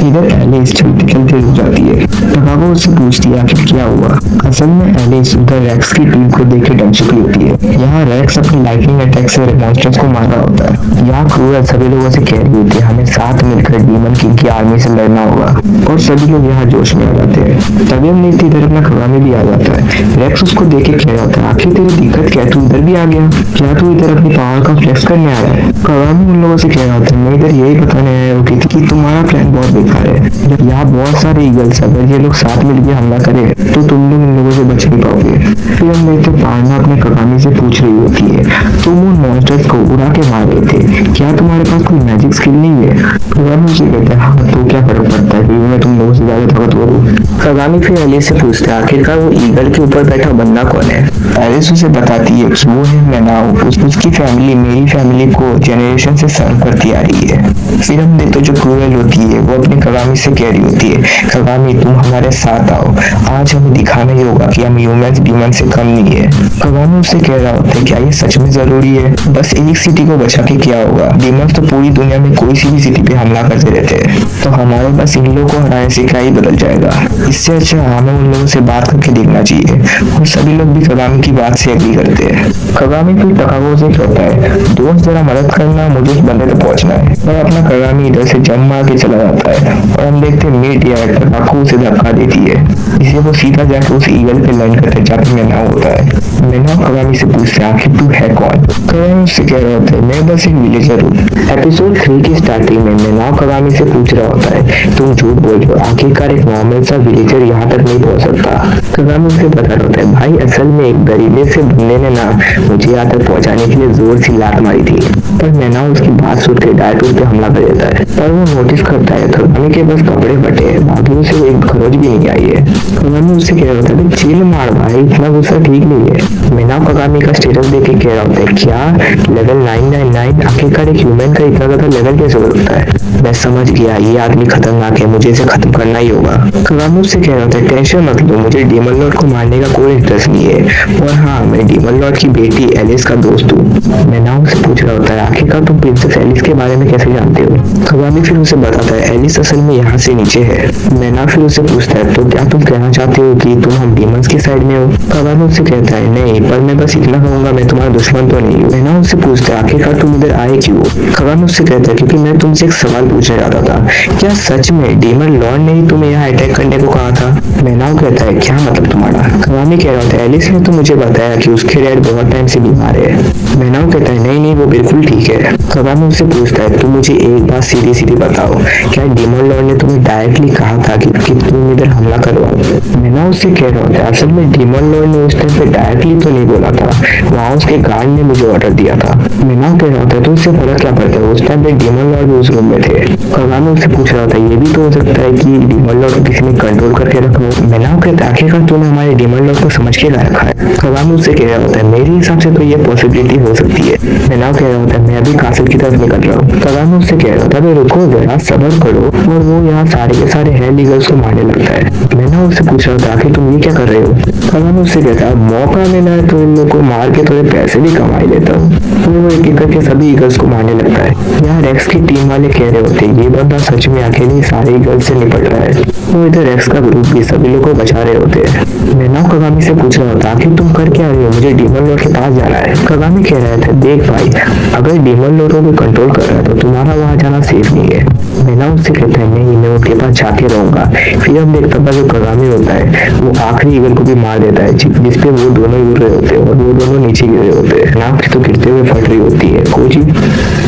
इधर एलिस चलते चलते रुक जाती है। तकाको उससे पूछती है आखिर क्या हुआ। असल में एलिस उधर रेक्स की टीम को देख के डर चुकी होती है। यहाँ रेक्स अपनी लाइटनिंग अटैक से मॉन्स्टर्स को मार रहा होता है। यहाँ क्रूएल सभी लोगों से कह रही होती है हमें साथ मिलकर डीमन किंग की आर्मी से लड़ना होगा, और सभी लोग यहाँ जोश में आ जाते हैं। तभी हम देखते इधर अपना कगामी भी आ जाता है। रेक्स उसको देख के कह रहा होता है आखिर तेरी दिक्कत क्या है, तू इधर भी आ गया, क्या तू इधर अपनी पावर का फ्लेक्स करने आ रहा है। कगामी उन लोगों से कह रहा होता है मैं इधर यही बताने आया हूँ कि तुम्हारा प्लान बहुत बेकार है। यहाँ बहुत सारे ईगल्स, अगर ये लोग साथ मिलकर हमला करें तो तुम लोग इन लोगों से बच नहीं पाओगे। फिर हम देखते पांडा अपने कगामी से पूछ रही होती है तुम उन मॉन्स्टर्स को उड़ा के मार रहे थे, क्या तुम्हारे पास कोई मैजिक स्किल नहीं है। कगामी उसे कहता है हाँ तो क्या फर्क पड़ता है, मैं तुम लोगों से ज्यादा ताकतवर हूँ। कगामी फिर एलिस से पूछता है आखिरकार वो ईगल के ऊपर बैठा बंदा कौन है। एलिस उसे बताती है कि वो है मेनाउ, उसकी फैमिली मेरी फैमिली को जेनरेशन से सर्व करती आ रही है। फिर हम देखते जो क्रूएल होती है वो अपने कगामी से कह रही होती है कगामी तुम हमारे साथ आओ, आज हमें दिखाना ही होगा कि हम ह्यूमंस डीमन से कम नहीं है। कगामी उससे कह रहा होता है क्या ये सच में जरूरी है, बस एक सिटी को बचा के क्या होगा, डीमंस तो पूरी दुनिया में कोई सी भी सिटी पे हमला करते रहते हैं, तो हमारे पास इन लोगों को हराने से क्या ही बदल जाएगा। इससे अच्छा हमें उन लोगों से बात करके देखना चाहिए। और सभी लोग भी कगामी की बात से एग्री करते हैं। कगामी फिर तकागो से कहता है दोस्त जरा मदद करना, मुझे उस बंदे तक पहुंचना है। और अपना कगामी इधर से जम मार के चला जाता है और हम देखते हैं मीट या तकागो उसे धक्का देती है, इसे वो सीधा जाके उस ईगल पे लैंड करता है जहाँ पे मेनाउ होता है। मेनाउ कगामी से पूछता है आखिर तू है कौन। कगामी उससे कह रहा होता है मैं बस एक विलेजर हूँ। एपिसोड 3 की स्टार्टिंग में मेनाउ कगामी से पूछ रहा होता है तुम झूठ बोल रहे हो, आखिरकार एक नॉर्मल सा विलेजर यहाँ तक नहीं पहुँच सकता। कगामी उसे बता रहा होता है भाई असल में एक दरीले से बंदे ने ना मुझे यहाँ तक पहुँचाने के लिए जोर सी लात मारी थी। पर मेनाउ उसकी बात सुन के डायरेक्ट उस पर हमला कर देता है, पर वो नोटिस करता है कगामी के बस कपड़े फटे हैं, बाकी उसे एक खरोच भी नहीं आई है। कगामी उससे कह रहा होता है चिल मार भाई, इतना गुस्सा ठीक नहीं है। मेनाउ कगामी का स्टेटस देख के कह रहा होता है क्या लेवल 999, आखिरकार एक ह्यूमन का इतना ज्यादा लेवल कैसे हो सकता है। मैं समझ गया ये आदमी खतरनाक है, मुझे इसे खत्म करना ही होगा। कगामी उससे कह रहा होता है टेंशन मत लो, मुझे डीमन लॉर्ड को मारने का कोई इंटरेस्ट नहीं है, और हाँ मैं डीमन लॉर्ड की बेटी एलिस का दोस्त हूँ। मेनाउ से पूछ रहा होता है आखिरकार तुम प्रिंसेस एलिस के बारे में कैसे जानते हो। कगामी फिर उसे बताता है एलिस असल में यहाँ से नीचे है। मेनाउ फिर उसे पूछता है तो क्या तुम कहना चाहते हो कि तुम हम डीमंस की साइड में हो। कगामी उससे कहता है नहीं, पर मैं बस इतना कहूंगा मैं तुम्हारा दुश्मन तो नहीं हूँ। मेनाउ उससे पूछता है आखिरकार तुम इधर आए क्यों। कगामी उससे कहता है क्योंकि मैं तुमसे एक सवाल पूछना चाहता था, क्या सच में डीमन लॉर्ड ने ही तुम्हें यहाँ अटैक करने को कहा था। मेनाउ कहता है क्या मतलब तुम्हारा। कगामी कह रहा था एलिस ने तो मुझे बताया कि उसके डैड बहुत टाइम से बीमार है। मेनाउ कहता है नहीं नहीं वो बिल्कुल ठीक है। कगामी उससे पूछता है तुम मुझे एक बात सीधी सीधी बताओ, क्या डीमन लॉर्ड ने तुम्हें डायरेक्टली कहा था कि तुम इधर हमला करवाओ। मेनाउ उससे कह रहा होता है असल में डीमन लॉर्ड ने उस टाइम पे डायरेक्टली तो नहीं बोला था, वहाँ उसके गार्ड ने मुझे ऑर्डर दिया था। मेनाउ कह रहा होता है तो इससे फर्क क्या पड़ता है, उस टाइम पे डीमन लॉर्ड उस रूम में थे। कगामी उससे पूछ रहा था ये भी तो हो सकता है कि डीमन लॉर्ड को किसी ने कंट्रोल करके रखा हो। मेनाउ कहता है आखिरकार तूने हमारे डीमन लॉर्ड को समझ के ला रखा है। कगामी उससे कह रहा होता है मेरे हिसाब से तो ये पॉसिबिलिटी हो सकती है। मेनाउ कह रहा होता है मैं अभी कासिल की तरफ निकल रहा हूँ। कगामी उससे कह रहा होता है रुको जरा सब्र करो, और वो यहाँ सारे के सारे हेल ईगल्स को मारने लगता है। मेनाउ उससे पूछ रहा था आखिर तुम ये क्या कर रहे हो। कगामी उससे कहता है मौका मिला है तो इन लोगों को मार के थोड़े पैसे भी कमाई लेता हूँ। तो वो एक एक करके सभी ईगल्स को मारने लगता है। यहाँ रेक्स की टीम वाले कह रहे होते ये बंदा सच में अकेले सारे ईगल्स से निपट रहा है। वो इधर रेक्स का ग्रुप भी सभी लोगों को बचा रहे होते हैं। मेनाउ कगामी से पूछ रहा होता आखिर तुम कर क्या रहे हो, मुझे डीमन लॉर्ड के पास जाना है। कगामी कह रहे थे देख भाई अगर डीमन लॉर्ड को कंट्रोल कर रहा है तो तुम्हारा वहाँ जाना सेफ नहीं है। मेनाउ उससे कहता है नहीं मैं उनके पास जाके रहूंगा। फिर हम देखता था जो कगामी होता है वो आखिरी ईगल को भी मार देता है जिसपे वो दोनों गिर रहे होते हैं, और वो दोनों नीचे गिर रहे होते हैं, नाक तो गिरते हुए फट रही होती है कोची।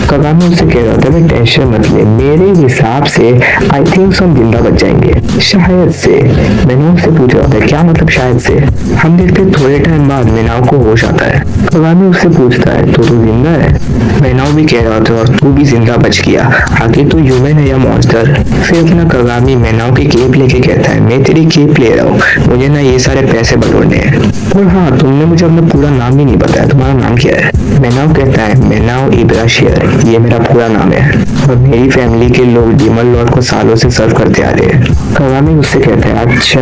कगामी उससे कह रहा था टेंशन मत ले, मेरे हिसाब से आई थिंक हम जिंदा बच जाएंगे शायद से। मेनाउ उससे पूछ रहा था क्या मतलब शायद से। हम देखते थोड़े टाइम बाद मेनाउ को होश आता है। कगामी उससे पूछता है तो तू जिंदा है। मेनाउ भी कह रहा था और तू भी जिंदा बच गया, आखिर तू ह्यूमन है या मॉन्स्टर। फिर अपना कगामी मेनाउ की केप लेके कहता है मैं तेरी केप ले रहा हूँ, मुझे ना ये सारे पैसे बटोरने हैं। और हाँ तुमने मुझे अपना पूरा नाम ही नहीं बताया, तुम्हारा नाम क्या है। मेनाउ कहता है मेनाउ इब्राशियर, ये मेरा पूरा नाम है और मेरी फैमिली के लोग डीमन लॉर्ड को सालों से सर्व करते आ रहे हैं। कगामी उससे कहता है, अच्छा।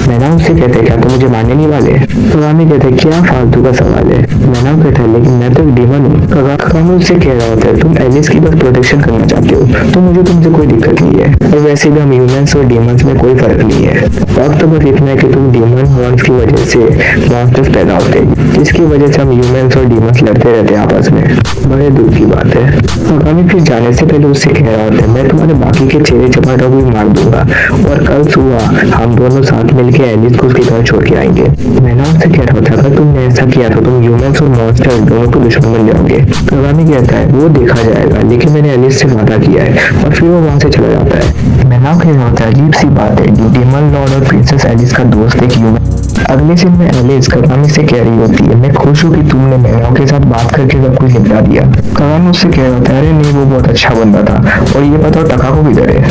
मैनाओ उससे कहते हैं, क्या तुम मुझे मारने नहीं वाले? कगामी कहते हैं, क्या फालतू का सवाल है। मैनाओ कहता है, लेकिन मैं तो एक डीमन हूँ। कगामी उससे कह रहा होता है, तुम एलिस की बस प्रोटेक्शन करना चाहते हो तो मुझे तुमसे कोई दिक्कत नहीं है, और वैसे भी हम ह्यूमंस और डीमंस में कोई फर्क नहीं है। फर्क तो बस इतना है कि तुम डीमन हॉर्न्स की वजह से मॉन्स्टर्स पैदा होते हैं, जिसकी वजह से हम ह्यूमंस और डीमंस लड़ते रहते हैं आपस में। बड़े दुख की बात है। कगामी फिर जाने से पहले उससे कह रहा होता है, मैं तुम्हारे बाकी के चेहरे चपाटों को भी मार दूंगा और कल सुबह हम दोनों साथ मिलकर एलिस को उसके घर छोड़ के आएंगे। मैंने उससे कह रहा था, अगर तुमने ऐसा किया तो तुम ह्यूमंस और मॉन्स्टर दोनों को दुश्मन बन जाओगे। कगामी कहता है, वो देखा जाएगा, लेकिन मैंने एलिस से वादा किया है, और फिर वो वहां से चला जाता है। मैनाव कह रहा होता है, अजीब सी बात है, डीमन लॉर्ड और प्रिंसेस एलिस का दोस्त एक ह्यूमन। अगले सीन में एलिस कगामी से कह रही होती है, मैं खुश हूँ कि तुमने मैनाव के साथ बात करके सब कुछ निपटा दिया। कगामी उससे कह रहा होता है, अरे नहीं, वो बहुत अच्छा बंदा था, और ये बताओ टकाको किधर है?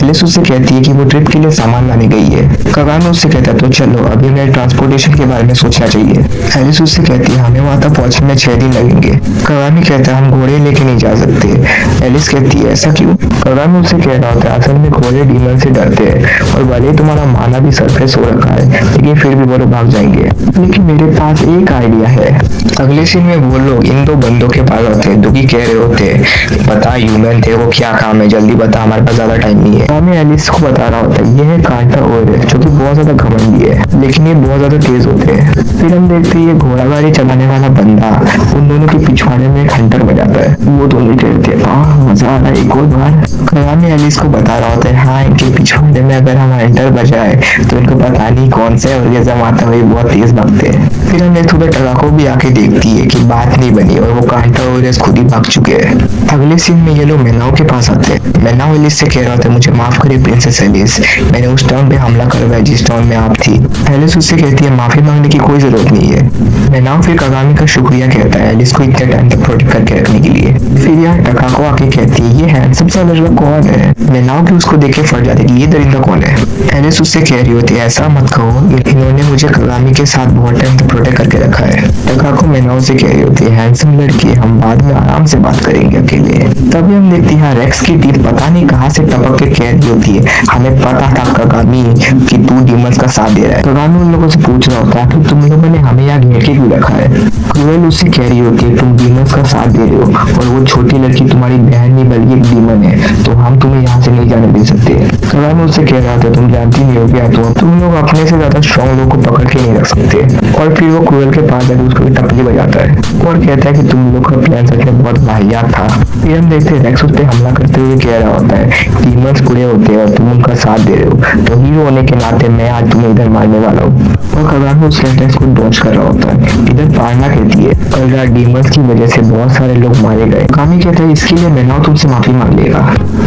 एलिस उससे कहती है कि वो ट्रिप के लिए सामान लाने गई है। कगामी उससे कहता है, तो चलो अभी हमें ट्रांसपोर्टेशन के बारे में सोचना चाहिए। एलिस उससे कहती है, हमें वहां तक पहुंचने में 6 दिन लगेंगे। कगामी कहता है, हम घोड़े लेके नहीं जा सकते। एलिस कहती है, ऐसा क्यों? कगामी उससे कह रहा होता है, असल में घोड़े डीमन से डरते हैं, और भले तुम्हारा माना भी सरफेस हो रखा है, लेकिन फिर भी वो लोग भाग जाएंगे। लेकिन मेरे पास एक आइडिया है। अगले सीन में वो लोग इन दो बंदों के पास होते हैं, जो कि कह रहे होते हैं, बता ह्यूमन थे वो, क्या काम है, जल्दी बता, हमारे पास ज्यादा टाइम नहीं है। कगामी एलिस को बता रहा होता है, ये है कांटा और जो कि बहुत ज्यादा घमंडी है, लेकिन ये बहुत ज्यादा तेज होते हैं। फिर हम देखते हैं ये घोड़ा गाड़ी चलाने वाला बंदा उन दोनों के पिछवाड़े में एक हंटर बजाता है। वो दोनों कहते हैं, मजा आ रहा है एक और बार। कगामी एलिस को बता रहा होता है, हाँ, इनके पिछवाड़े में अगर हम हंटर बजाए तो इनको पता नहीं कौन से ऑर्गेज़म आता है, बहुत तेज भागते हैं। फिर हमने थोड़ा टकाको भी आके देखती है कि बात नहीं बनी और वो कांटा और खुद ही भाग चुके हैं। अगले सीन में ये लोग मैनाओ के पास आते हैं। मैनाओ एलिस से कह रहा था, मुझे माफ करिए प्रिंसेस एलिस, मैंने उस टाउन पे हमला करवाया जिस टाउन में आप थी। एलिस उससे कहती है, माफी मांगने की कोई जरूरत नहीं है। मैनाओ फिर कगामी का शुक्रिया कहता है एलिस को इतने टाइम तक प्रोटेक्ट करके रखने के लिए। फिर यहाँ टकाको आके कहती है, ये हैंडसम सा लड़का कौन है? मैनाओ भी उसको देख के फट जाती है, ये दरिंदा कौन है? एलिस उससे कह रही होती है, ऐसा मत कहो, इन्होंने मुझे कगामी के साथ बहुत टाइम तक प्रोटेक्ट करके रखा है। टकाको मैनाओ से कह रही होती है, हैंडसम लड़की, हम बाद में आराम से बात करेंगे अकेले। तभी हम देखते हैं रेक्स की टीम पता नहीं कहाँ से टपक के कह रही होती है, हमें पता था कगामी कि तू डीमंस का साथ दे रहा है। कगामी उन लोगों से पूछ रहा होता है कि तुम लोगों ने हमें यहाँ घेर के क्यों रखा है? क्रूएल उससे कह रही होती है, तुम डीमंस का साथ दे रहे हो और वो छोटी लड़की तुम्हारी बहन नहीं बल्कि एक डीमन है, तो हम तुम्हें यहाँ से नहीं जाने दे सकते। कगामी उससे कह रहा था, तुम जानती नहीं हो क्या, तो तुम लोग अपने से ज्यादा स्ट्रॉन्ग लोग को पकड़ के नहीं रख सकते। और फिर वो क्रूएल के पास जाकर उसको टपली बजाता है और कहता है कि तुम लोग का प्लान सच में बहुत वाहियात था। फिर हम देखते हैं रेक्स उस पे हमला करते हुए कह रहा होता है, डीमंस बुरे होते हैं और तुम उनका साथ दे रहे हो, तो हीरो होने के नाते मैं आज तुम्हें इधर मारने वाला हूँ। और कगामी उस सेंटेंस को डॉज कर रहा होता है। इधर पारना कहती है, कल रात डीमंस की वजह से बहुत सारे लोग मारे गए। कगामी कहता है, इसके लिए मैनाओ तुमसे माफी मांग लेगा।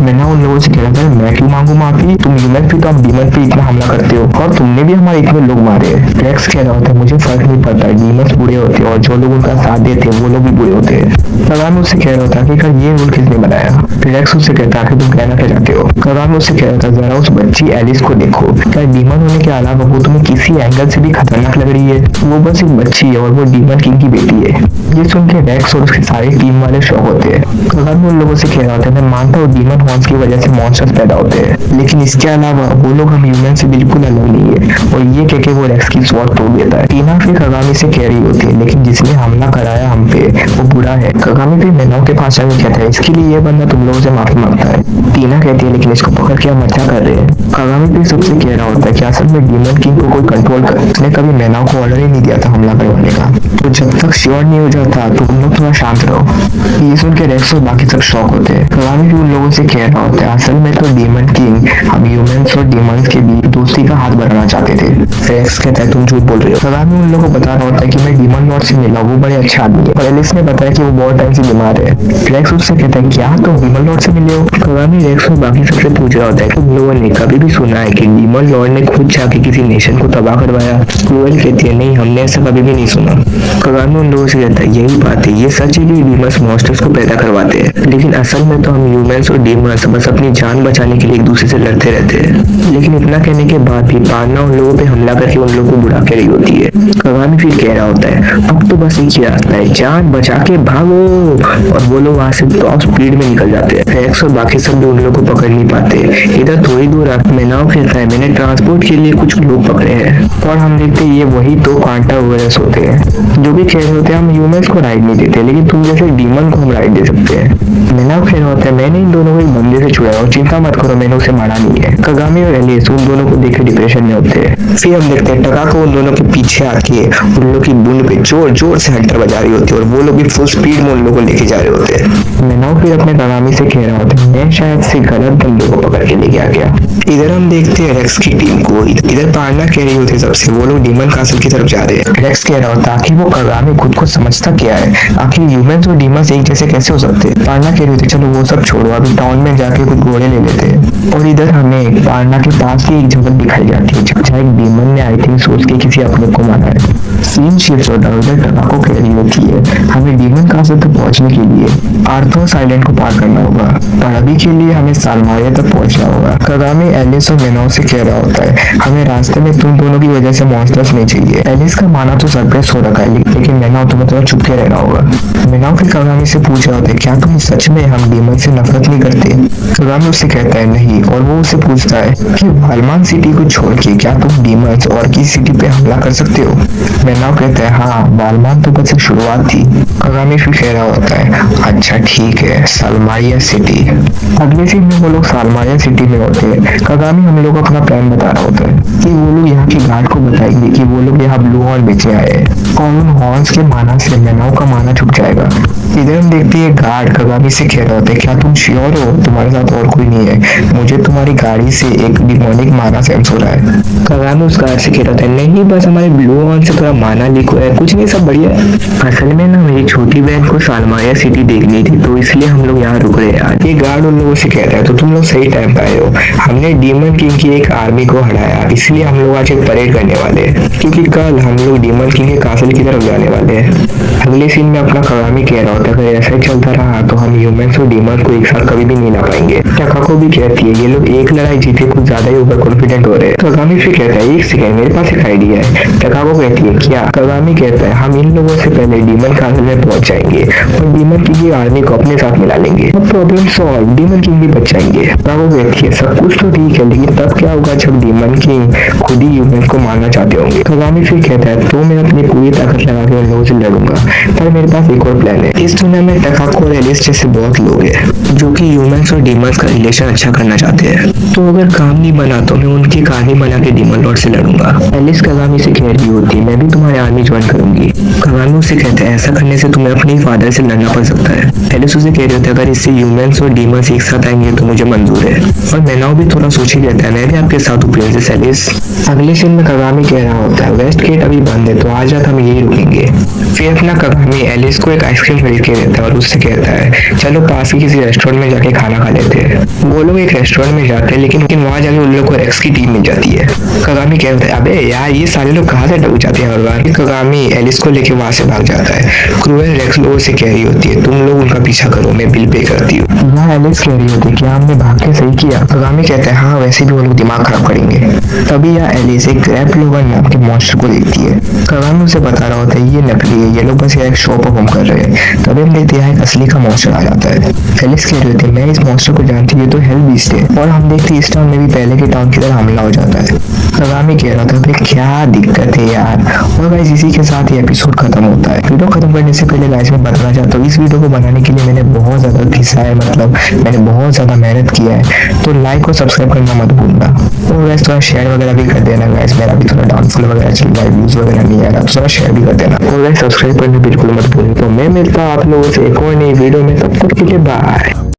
मैनाओ उन लोगों से कह रहा था, मैं क्यों मांगू माफी, तुम ह्यूमन पे तो आप डीमन पे इतना हमला करते हो और तुमने भी हमारे इतने लोग मारे। रेक्स कह रहा होता है, मुझे फर्क नहीं पड़ता, डीमंस बुरे होते हैं और जो लोग उनका साथ देते हैं वो लोग भी बुरे होते हैं। कगामी उससे कह रहा था कि ये रूल किसने बनाया? रेक्स उससे कहता है कि तुम कहना क्या चाहते हो? कगामी उससे कह रहा था, जरा उस बच्ची एलिस को देखो, क्या डीमन होने के अलावा वो तुम्हें किसी एंगल से भी खतरनाक लग रही है? वो बस एक बच्ची है और वो डीमन किंग की बेटी है। ये सुन के रेक्स और उसकी सारी टीम वाले शौक होते हैं। कगामी उन लोगों से कह रहा था, मैं मानता हूँ डीमन हॉर्न्स की वजह से मॉन्स्टर्स पैदा होते हैं, लेकिन इसके अलावा वो लोग हम ह्यूमन से बिल्कुल अलग नहीं है। और ये कह के वो रेक्स की स्वॉर्ड तोड़ देता है। टीना फिर कगामी से कह रही होती है, लेकिन जिसने हमला कराया हम पे वो बुरा है। कगामी फिर मैनाओ के पास आके कहता है, इसके लिए ये बंदा तुम लोगों से माफी मांगता है। टीना कहती है, लेकिन इसको पकड़ के हम अच्छा कर रहे हैं। कगामी फिर सबसे कह रहा होता है कि असल में डीमन किंग को कोई कंट्रोल कर, उसने कभी मैनाओ को ऑर्डर ही नहीं दिया था हमला करवाने का, तो जब तक श्योर नहीं हो जाता तो तुम लोग थोड़ा शांत रहो। ये सुन के रेक्स और बाकी सब शॉक होते हैं। कगामी भी उन लोगों से कह रहा होता है, असल में तो डीमन किंग हम ह्यूमंस और डीमंस के बीच दोस्ती का हाथ बढ़ाना चाहते थे। रेक्स कहता है, तुम झूठ बोल रहे हो। कगामी उन लोगों को बता रहा होता है कि मैं डीमन लॉर्ड से मिला, वो बड़े अच्छा आदमी है, और एलिस ने बताया कि वो बहुत टाइम से बीमार है। रेक्स उससे कहता है, क्या तुम डीमन लॉर्ड से मिले हो? कगामी रेक्स और बाकी सबसे पूछ रहा होता है, तुम लोगों ने कभी भी सुना है कि डीमन लॉर्ड ने खुद जाके किसी नेशन को तबाह करवाया? क्रूएल कहती है, नहीं, हमने ऐसा कभी भी कभी नहीं सुना। कगामी उन लोगों से कहता है यही बात है, ये सच है कि डीमंस मॉन्स्टर्स को पैदा करवाते हैं, लेकिन असल में तो हम ह्यूमंस और डीमंस बस अपनी जान बचाने के लिए एक दूसरे से लड़ते रहते हैं। लेकिन इतना कहने के बाद भी पान्ना उन लोगों पे हमला करके उन लोगों को बुरा के रही होती है। कगामी फिर कह रहा होता है अब तो बस एक ही रास्ता है, जान बचा के भागो, और वो लोग वहां से टॉप स्पीड में निकल जाते हैं। रेक्स और बाकी सब भी उन लोगों को पकड़ नहीं पाते। इधर थोड़ी दूर मेनाव कहता है मैंने ट्रांसपोर्ट के लिए कुछ लोग पकड़े हैं, और हम देखते हैं ये वही तो कांटा वगैरह होते हैं जो भी कह रहे होते हैं हम ह्यूमंस को राइड नहीं देते, लेकिन तुम जैसे डीमन को हम राइड दे सकते हैं। मेनाव कह रहा होता है मैंने इन दोनों को एक बंदे से छुड़ाया और चिंता मत करो मैंने उसे मारा नहीं है। कगामी और एलिस उन दोनों को देख के डिप्रेशन में होते हैं। फिर हम देखते हैं टका को उन दोनों के पीछे आके उन लोगों की बूंद पे जोर जोर से हंटर बजा रही होती है, और वो लोग भी फुल स्पीड में उन लोगों को लेके जा रहे होते हैं। मेनाव फिर अपने कगामी से कह रहा होता है मैं शायद से गलत बंदे को पकड़ के लेके आ गया। इधर हम देखते हैं रेक्स की टीम को, इधर पार्ना कह रही होती है सबसे वो लोग डीमन कासल की तरफ जा रहे हैं। रेक्स कह रहा होता आखिर वो कगामी खुद को समझता क्या है, आखिर ह्यूमंस और डीमंस एक जैसे कैसे हो सकते हैं। पार्ना कह रही होती चलो वो सब छोड़ो अभी टाउन में जाके कुछ घोड़े ले लेते हैं। और इधर हमें पार्ना के पास की एक जगह दिखाई जाती है जहाँ एक डीमन ने आई थिंक सोच के किसी अपने को मारा है। सीन शिफ्ट होता है, उधर टका को कह रही होती है हमें डीमन कासल तक पहुंचने के लिए आर्थोस आइलैंड को पार करना होगा, पर अभी के लिए हमें सालमारिया तक पहुंचना होगा। कगामी एलिस और मेनाव से कह रहा होता है हमें रास्ते में तुम दोनों की वजह से मॉन्स्टर्स नहीं चाहिए। एलिस का माना तो सरप्राइज हो रखा है, लेकिन मेनाव तुम्हें थोड़ा चुप के रहना होगा। मेनाव फिर कगामी से पूछ रहा होता है क्या तुम सच में हम डीमन से नफरत नहीं करते। कगामी उससे कहता है नहीं, और वो उससे पूछता है कि वालमान सिटी को छोड़ के क्या तुम डीमंस और किसी सिटी पे हमला कर सकते हो। मेनाव कहता है हाँ वालमान तो बस एक शुरुआत थी। कगामी फिर कह रहा होता है अच्छा ठीक है सालमारिया सिटी। अगले सीन में वो लोग सालमारिया सिटी में होते हैं। कगामी हम लोग अपना प्लान बता रहा होता है कि वो लोग यहाँ के गार्ड को बताएंगे कि वो लोग यहाँ ब्लू हॉर्न बेचने आए हैं, और उन हॉर्न्स के माना से मेनाव का माना छुप जाएगा। इधर हम देखते हैं गार्ड कगामी से कह रहा होता है क्या तुम श्योर हो तुम्हारे साथ और कोई नहीं है, मुझे तुम्हारी गाड़ी से एक डिमोनिक माना सेंस हो रहा है। कगामी उस गार्ड से कह रहा था नहीं बस हमारे ब्लू हॉर्न से थोड़ा माना लीक हुआ है, कुछ नहीं सब बढ़िया है। असल में ना मेरी छोटी बहन को सालमारिया सिटी देखनी थी तो इसलिए हम लोग यहाँ रुक रहे हैं। ये गार्ड उन लोगों से कह रहा है तो तुम लोग सही टाइम पे आए हो, हमने डीमन किंग की एक आर्मी को हराया इसलिए हम लोग आज एक परेड करने वाले हैं, क्योंकि कल हम लोग डीमन किंग के कासल की तरफ जाने वाले हैं। अगले सीन में अपना कगामी कह रहा होता है अगर ऐसा ही चलता रहा तो हम ह्यूमंस और डीमंस को एक साथ कभी भी नहीं ला पाएंगे। टका को भी कहती है ये लोग एक लड़ाई जीते कुछ ज्यादा ही ओवर कॉन्फिडेंट हो रहे हैं। कगामी फिर कहता है एक सेकंड मेरे पास एक आइडिया है। टका को कहती है क्या। कगामी कहता है हम इन लोगों से पहले डीमन कासल में पहुंच जाएंगे और डीमन किंग की आर्मी को अपने साथ मिला लेंगे, प्रॉब्लम सॉल्व, डीमन किंग भी बच जाएंगे। टका को कहती है सब कुछ तो ठीक है लेकिन तब क्या होगा जब डीमन किंग खुद ही ह्यूमंस को मारना चाहते होंगे। कगामी फिर कहता है तो मैं अपनी पूरी ताकत लगा के उन लोगों से लड़ूंगा, पर मेरे पास एक और प्लान है। इस दुनिया में टका को और एलिस जैसे बहुत लोग हैं जो कि ह्यूमंस और डीमंस का रिलेशन अच्छा करना चाहते हैं, तो अगर काम नहीं बना तो मैं उनकी आर्मी बना के डीमन लॉर्ड से लड़ूंगा। एलिस कगामी से कह रही होती मैं भी तुम्हारी आर्मी ज्वाइन करूंगी। कगामी उसे कहते हैं ऐसा करने से तुम्हें अपने फादर से लड़ना पड़ सकता है। एलिस उसे कह रही होती है अगर इससे ह्यूमंस और डीमंस एक साथ आएंगे तो मुझे मंजूर है। और मेनाव भी थोड़ा सोच ही रहता है मैं भी आपके साथ हूँ प्रिंसेस एलिस। अगले सीन में कगामी कह रहा होता है वेस्ट गेट अभी बंद है तो आज रात हम यही रुकेंगे। फिर अपना कगामी एलिस को एक आइसक्रीम खरीद के देता है और उससे कहता है चलो पास ही किसी रेस्टोरेंट में जाके खाना खा लेते हैं। वो लोग एक रेस्टोरेंट में जाते हैं लेकिन वहां जाके उन लोग को रेक्स की टीम मिल जाती है। कगामी कहता है अबे यार ये सारे लोग कहाँ से डूब जाते हैं हर बार। कगामी एलिस को लेके वहां से भाग जाता है। क्रूएल रेक्स लोगों से कह रही होती है तुम लोग उनका पीछा करो मैं बिल पे करती हूँ। यहाँ एलिस कह रही होती है क्या हमने भाग के सही किया। कगामी कहता है हाँ वैसे भी वो लोग दिमाग खराब करेंगे। तभी यहाँ एलिस एक क्रैप लोगन नाम के मॉन्स्टर को देखती है। कगामी उसे बता रहा होता है ये नकली है, ये लोग बस यहाँ एक शो परफॉर्म कर रहे हैं। तभी हम देखते हैं एक असली का मॉन्स्टर आ जाता है। एलिस कह रही होती है मैं इस मॉन्स्टर को जानती हूँ, ये तो हेल बीस्ट है। और हम देखते हैं इस टाउन में भी पहले के टाउन की तरह हमला हो जाता है। कगामी कह रहा था भाई क्या दिक्कत है यार। और गाइस इसी के साथ ये एपिसोड खत्म होता है। वीडियो खत्म करने से पहले गाइस मैं बताना चाहता हूँ इस वीडियो को बनाने के लिए मैंने बहुत ज्यादा घिसा है, मतलब मैंने बहुत ज्यादा मेहनत किया है, तो लाइक और सब्सक्राइब करना मत भूलना। और गाइस थोड़ा शेयर वगैरह भी कर देना गाइस, मेरा भी थोड़ा डाउनफॉल वगैरह चल रहा है, व्यूज वगैरह नहीं आ रहा, तो थोड़ा शेयर भी कर देना। और गाइस सब्सक्राइब करना बिल्कुल मत भूलना। तो मैं मिलता हूँ आप लोगों से एक और नई वीडियो में, तब तक के लिए बाय।